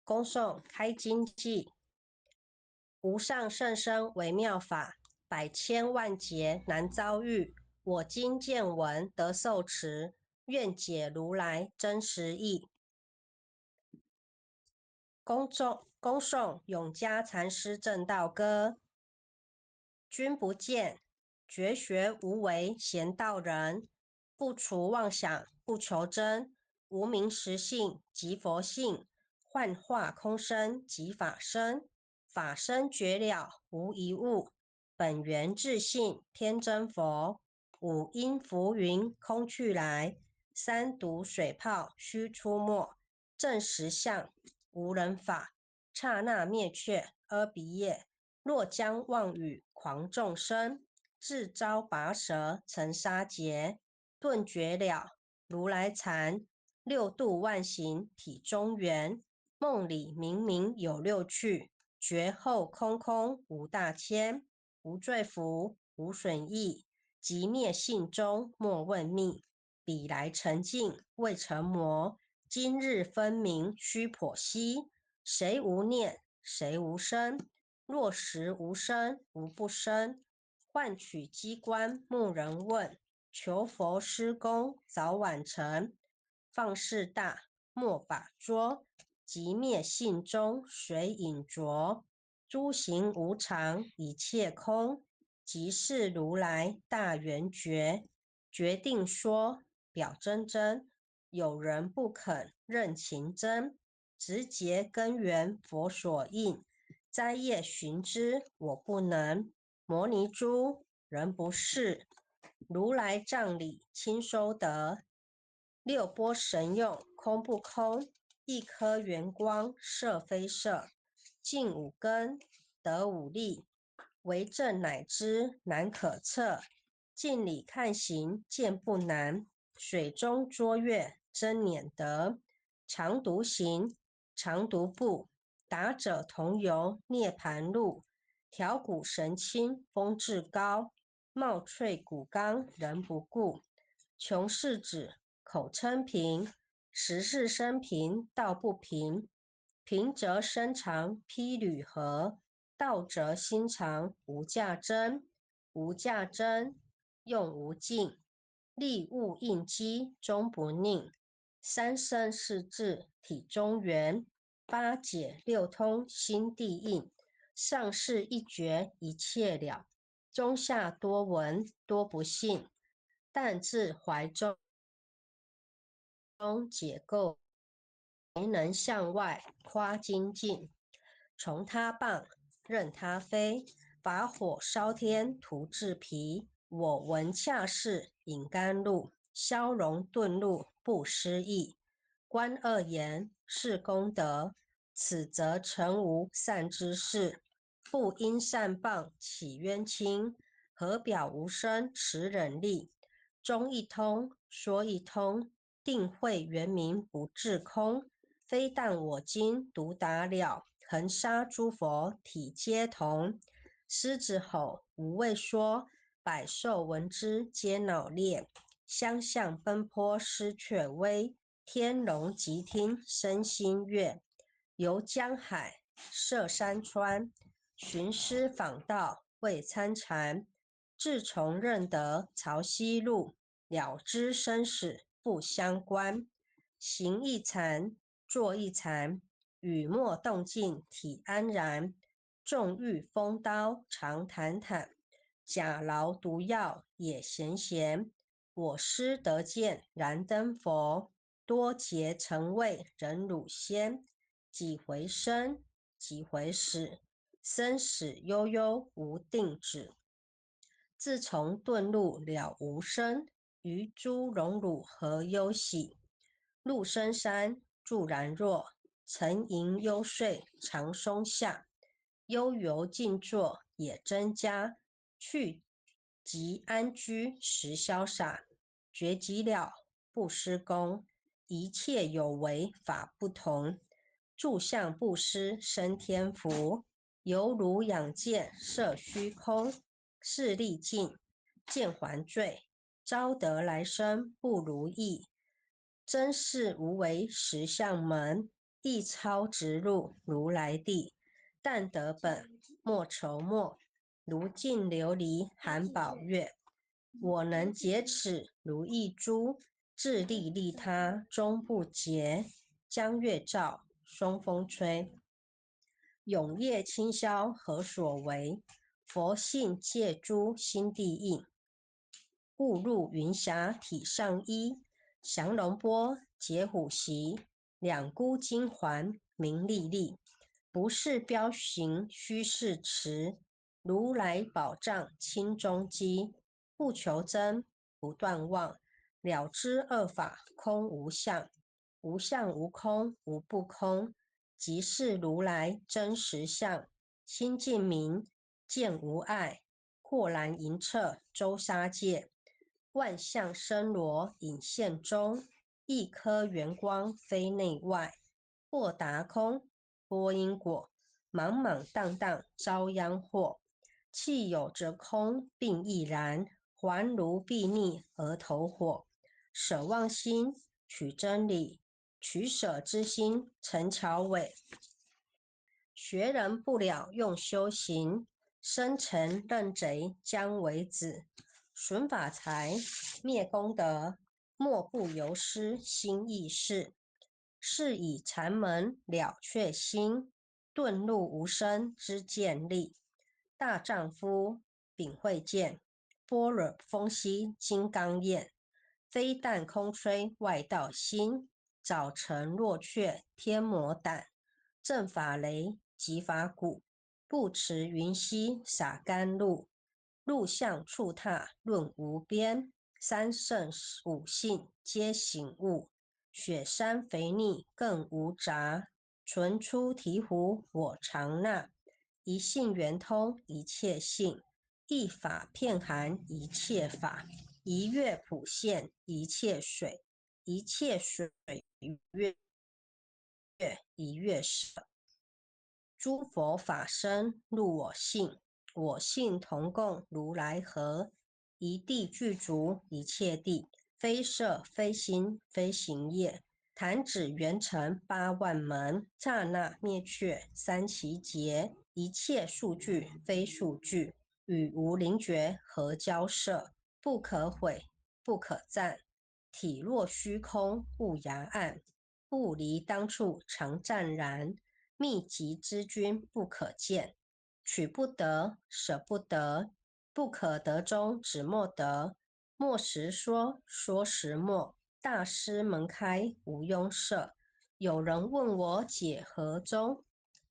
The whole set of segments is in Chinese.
恭送开经记。无上甚深微妙法，百千万劫难遭遇。我今见闻得受持，愿解如来真实义。恭送永嘉禅师正道歌。君不见，绝学无为贤道人，不除妄想不求真，无名实性即佛性，幻化空生即法身，法身绝了无一物，本源自性天真佛。五音浮云空去来，三毒水泡须出没，正实相无人法，刹那灭却阿鼻业。若将妄语狂众生，自招拔舌成杀劫，顿绝了如来禅，六度万行体中圆。梦里明明有六趣，觉后空空无大千，无罪福无损益，即灭性中莫问觅。彼来沉静未成魔，今日分明须剖析。谁无念谁无生？若实无生无不生，换取机关木人问，求佛施功早晚成。放事大莫把捉，即灭性中随影着。诸行无常一切空，即是如来大圆觉。决定说表真真，有人不肯认情真，直结根源佛所应。摘叶寻之我不能，摩尼珠人不是，如来藏里亲收得。六波神用空不空，一颗圆光色非色，净五根得五力，为证乃知难可测。镜里看行见不难，水中捉月真碾得。常独行常独步，达者同游涅盘路。调骨神清风至高，貌翠骨刚人不顾。穷世子口称平，实是生平道不平。平则身长披履合，道则心长无价真。无价真用无尽，力物应机终不宁。三生四智体中圆，八解六通心地应。上士一觉一切了，中下多闻多不信。但自怀中解构，没能向外夸精进。从他棒任他飞，把火烧天涂制皮。我闻恰是饮甘露，消融顿露不失意。观二言是功德，此则成无善之事。不因善谤起冤亲，何表无生持忍力。中一通说一通，定慧圆明不至空。非但我今独达了，恒沙诸佛体皆同。狮子吼无畏说，百兽闻之皆恼裂。相向奔波失却威，天龙即听生心悦。游江海涉山川，寻师访道未参禅。自从认得潮汐路，了知生死不相关。行一禅坐一禅，雨墨动静体安然。纵欲风刀常坦坦，假劳毒药也闲闲。我师得见燃灯佛，多劫曾为忍辱仙。几回生几回死，生死悠悠无定止。自从顿入了无生，于诸荣辱何忧喜。入深山住然若，沉吟幽睡长松下。悠游静坐也增加，去即安居时潇洒。觉极了不施功，一切有为法不同。住相不施生天福，犹如仰见摄虚空。视力尽见还罪，招得来生不如意。真是无为实相门，一超直入如来地，但得本，莫愁没。如镜琉璃含宝月，我能解齿如一珠，自利利他终不竭。江月照，松风吹，永夜清宵何所为？佛性借诸心地应，误入云霞体上衣。降龙波，解虎袭，两孤金环明历历。不是标行虚是持，如来宝藏清中基。不求真，不断妄，了知二法空无相。无相无空无不空，即是如来真实相。心净明，见无碍，豁然盈彻周沙界。万象生罗隐现中，一颗圆光非内外。豁达空，波因果，莽莽荡荡遭殃祸。气有则空，并亦然，还如睥睨而投火。舍妄心，取真理，取舍之心成桥尾。学人不了用修行，生辰认贼将为子。损法财，灭功德，莫不由失心意事。是以禅门了却心，遁入无生之见力。大丈夫秉慧见，般若风息金刚焰。非但空吹外道心，早晨若却天魔胆。正法雷，即法鼓，不持云溪洒甘露。入相触踏论无边，三圣五性皆醒悟。雪山肥腻更无杂，存出醍醐我常纳。一性圆通一切性，一法遍含一切法。一月普现一切水，一切水月一月舍。诸佛法身入我性，我性同共如来合。一地具足一切地，非色非心非行业。弹指圆成八万门，刹那灭却三奇劫。一切数据非数据，与无灵觉合交涉。不可毁，不可占，体若虚空悟崖暗。不离当处常湛然，秘籍之君不可见。取不得，舍不得，不可得中只莫得。莫时说，说时莫。大师门开无庸涉。有人问我解何中？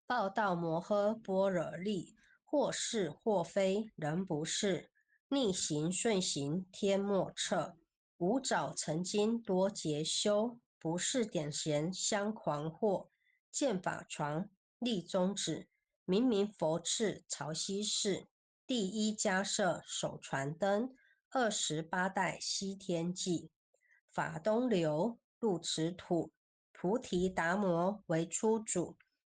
报道摩诃般若力，或是或非人不是。逆行顺行天莫测。无早曾经多劫修，不是点闲相狂惑。见法传，立宗旨，明明佛赐潮汐寺。第一迦摄手传灯，28代西天记。法东流，入此土，菩提达摩为初祖。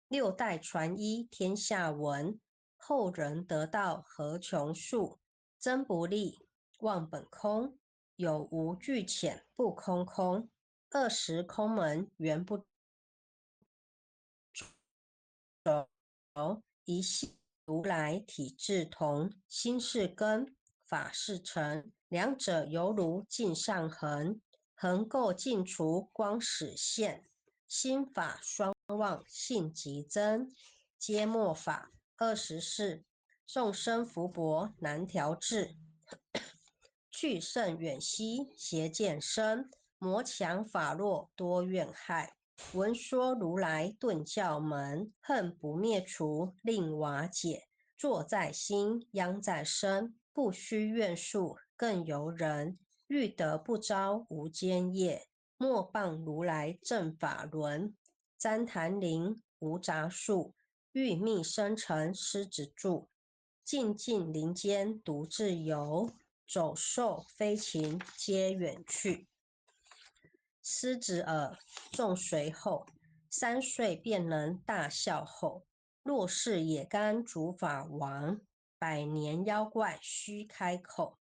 6代传一天下闻，后人得道何穷数。真不立，忘本空，有无俱浅不空空。20空门原不一系如来体质同，心是根，法是尘，两者犹如镜上衡，衡垢尽除光始现。心法双旺性极真，皆末法。24众生福薄难调治，去甚远兮邪见深，魔强法弱多怨害。闻说如来顿教门，恨不灭除令瓦解。坐在心，殃在身，不须怨诉更由人。欲得不招无间业，莫谤如来正法轮。旃檀林无杂树，欲觅生辰狮子住。静静林间独自游，走兽飞禽皆远去。狮子耳，众随后，3岁便能大笑吼。若是野干竺法王，100年妖怪须开口。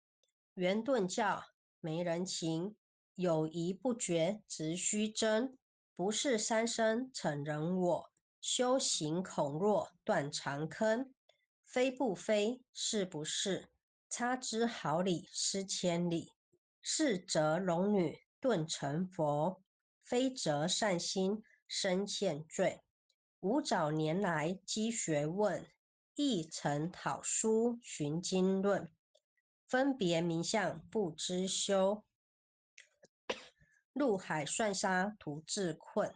圆顿教没人情，有疑不决直须争。不是三生成人我，修行恐若断肠坑。非不非，是不是？差之毫厘，失千里。是则龙女顿成佛，非则善心生欠罪。吾早年来积学问，亦曾讨书寻经论。分别名相不知休，入海算沙徒自困。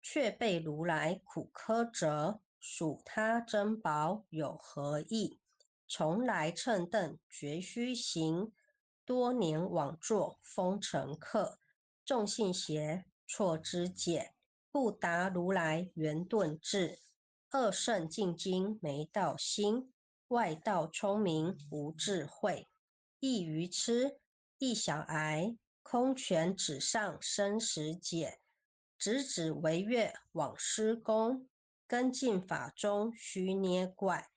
却被如来苦苛责，属他珍宝有何益？从来乘凳绝须行，多年枉作风尘客。众信邪，错知解，不达如来圆顿智。二圣进经没道心，外道聪明无智慧。一愚痴，一小癌，空拳纸上生死解。直指为月往施功，跟进法中须捏怪。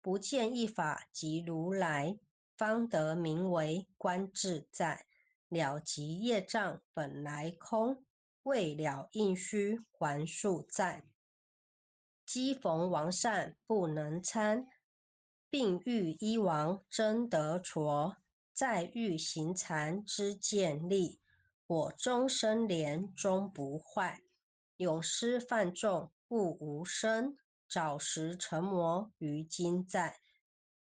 不见一法即如来，方得名为观自在。了即业障本来空，未了应须还数在。机逢王善不能参，病愈医王真得矬。再欲行禅知见力，我终生莲终不坏。永失犯众悟无生，早时成魔于今在。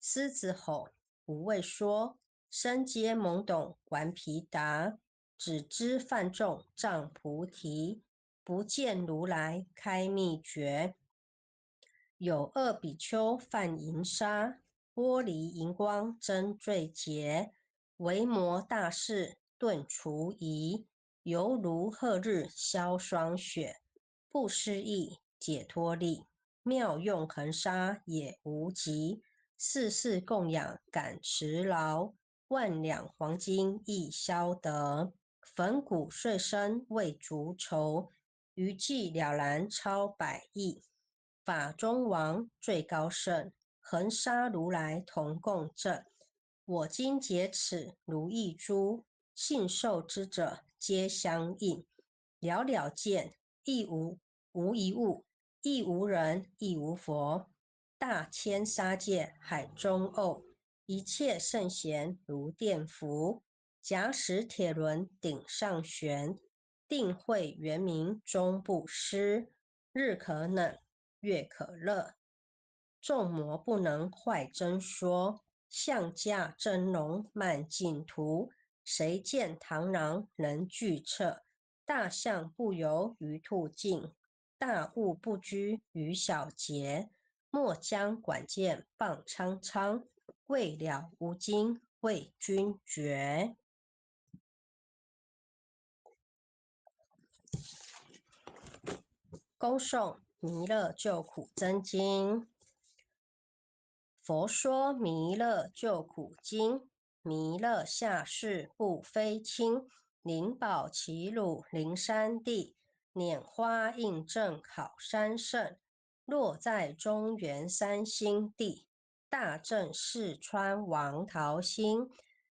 狮子吼，无畏说，身皆懵懂顽皮达。只知犯众障菩提，不见如来开秘诀。有二比丘犯淫杀，玻璃荧光真罪劫。维摩大士顿除疑，犹如赫日消霜雪。不思议解脱力，妙用恒沙也无极。世世供养感持劳，万两黄金亦消得。粉骨碎身未足愁，余计了然超百亿。法中王最高圣，恒沙如来同共振。我今解此如意珠，信受之者皆相应。了了见，亦无一物，亦无人，亦无佛。大千沙界海中偶，一切圣贤如电伏。假使铁轮顶上悬，定慧圆明终不失。日可冷，月可热，众魔不能坏真说。象驾真龙漫净途，谁见螳螂能拒策？大象不游于兔径，大物不拘于小节。莫将管见谤苍苍，未了无经为君绝。恭诵弥勒救苦真经。佛说弥勒救苦经，弥勒下世不非轻。灵宝齐乳灵山地，拈花印证考三圣。落在中原三星地，大正四川王桃心。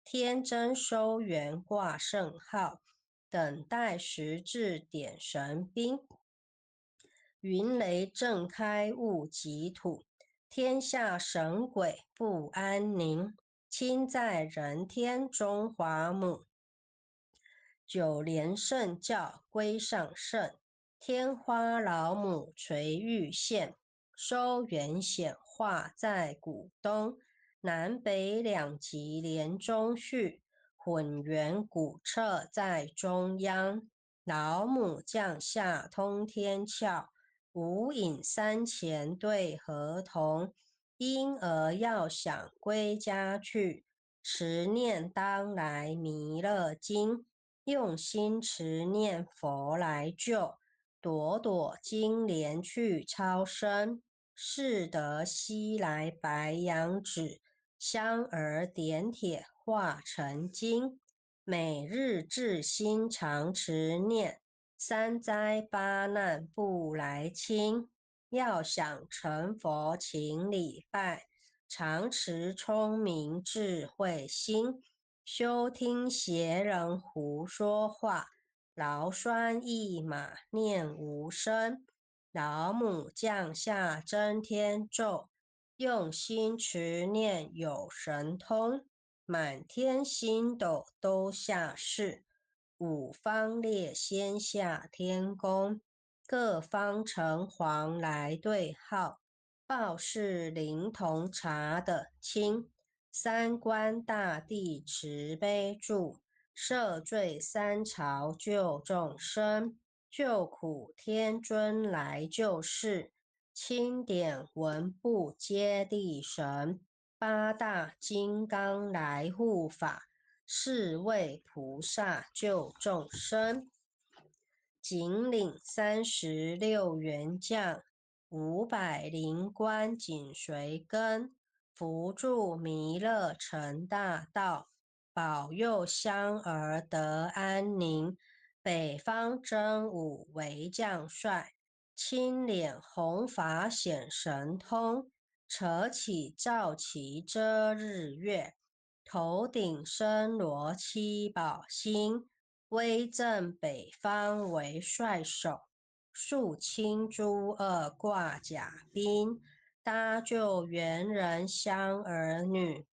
天真收圆挂圣号，等待时至点神兵。云雷震开物极土，天下神鬼不安宁。亲在人天中华母，九莲圣教归上圣。天花老母垂玉线，收圆显化在古东。南北两极连中续，混元古刹在中央。老母降下通天窍，无影山前对河童。婴儿要想归家去，持念当来弥勒经。用心持念佛来救，朵朵金莲去超生。是得西来白羊指，香儿点铁化成金。每日至心常持念，三灾八难不来侵。要想成佛请礼拜，常持聪明智慧心。休听邪人胡说话，劳酸益马念无声，老母降下真天咒，用心持念有神通，满天星斗都下世，五方列仙下天宫，各方城隍来对号，报是灵童查得清，三官大帝慈悲助。赦罪三朝救众生，救苦天尊来救世，钦点文部接地神，八大金刚来护法，四位菩萨救众生。紧领36员将，500灵官紧随跟，扶助弥勒成大道。保佑香儿得安宁，北方真武为将帅，青脸红发显神通，扯起皂旗遮日月，头顶身罗七宝星，威震北方为帅首，肃清诸恶挂甲兵，搭救猿人香儿女。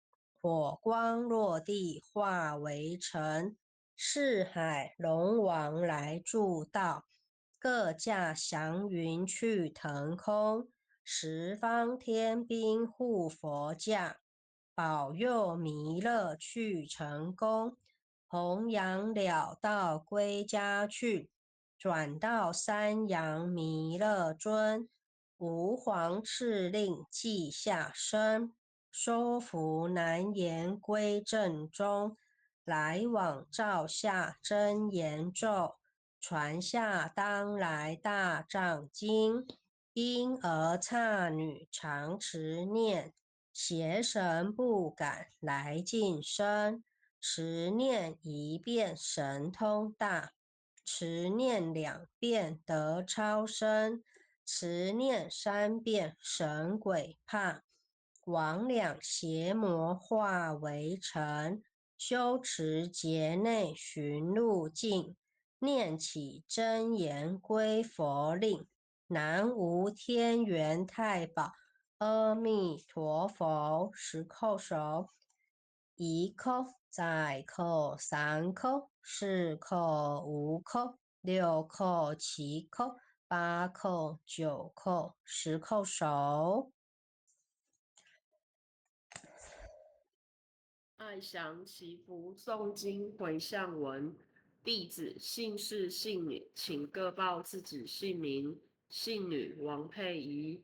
火光落地化为尘，四海龙王来助道，各驾祥云去腾空，十方天兵护佛驾，保佑弥勒去成功，弘扬了道归家去，转到三阳弥勒尊，吾皇敕令记下生。收服难言归正中，来往照下真言咒，传下当来大藏经。婴儿刹女常持念，邪神不敢来近身。持念一遍神通大，持念2遍得超生，持念3遍神鬼怕。魍魉邪魔化为尘，修持劫内寻路径，念起真言归佛令。南无天元太保，阿弥陀佛。10叩首，1叩、再叩、3叩、4叩、5叩、6叩、7叩、8叩、9叩、10叩首。爱祥祈福诵经回向文，弟子姓氏姓女，请各报自己姓名。姓女王佩仪，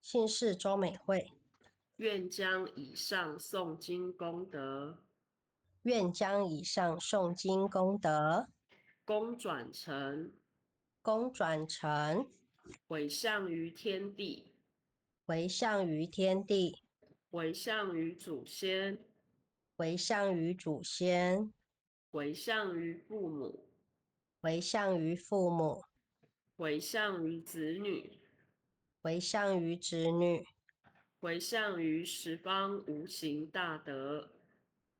姓氏周美惠，愿将以上诵经功德，愿将以上诵经功德，功转成，功转成，回向于天地，回向于天地，回向于祖先，回向于祖先，回向于父母，回向于父母，回向于子女，回向于子女，回向于十方无形大德。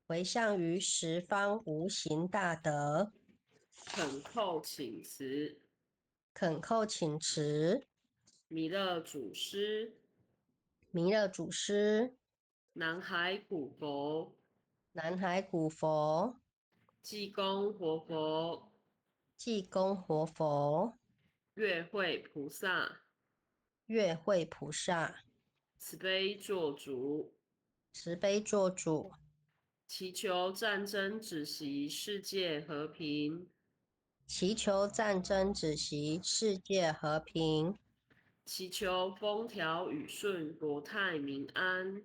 回向于十方无形大德。恳叩请辞，恳叩请辞，弥勒祖师，弥勒祖师，南海古佛，南海古佛，济公活佛，济公活佛，月慧菩萨，月慧菩萨，慈悲做主，慈悲做主，祈求战争止息，世界和平；祈求战争止息，世界和平。祈求风调雨顺，国泰民安；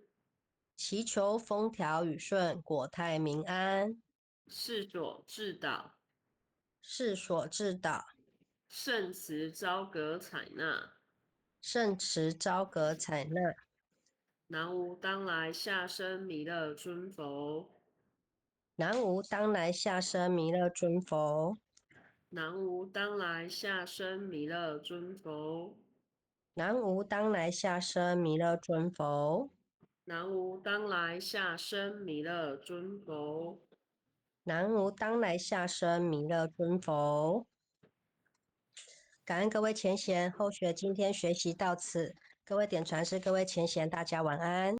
祈求风调雨顺，国泰民安。世所致导，世所致导，圣慈昭格采纳。圣慈昭格采纳。南无当来下生弥勒尊佛，南无当来下生弥勒尊佛。南无当来下生弥勒尊佛，南无当来下生弥勒尊佛。南无当来下生弥勒尊佛，南无当来下生弥勒尊佛。感恩各位前贤，后学今天学习到此，各位点传师，各位前贤，大家晚安。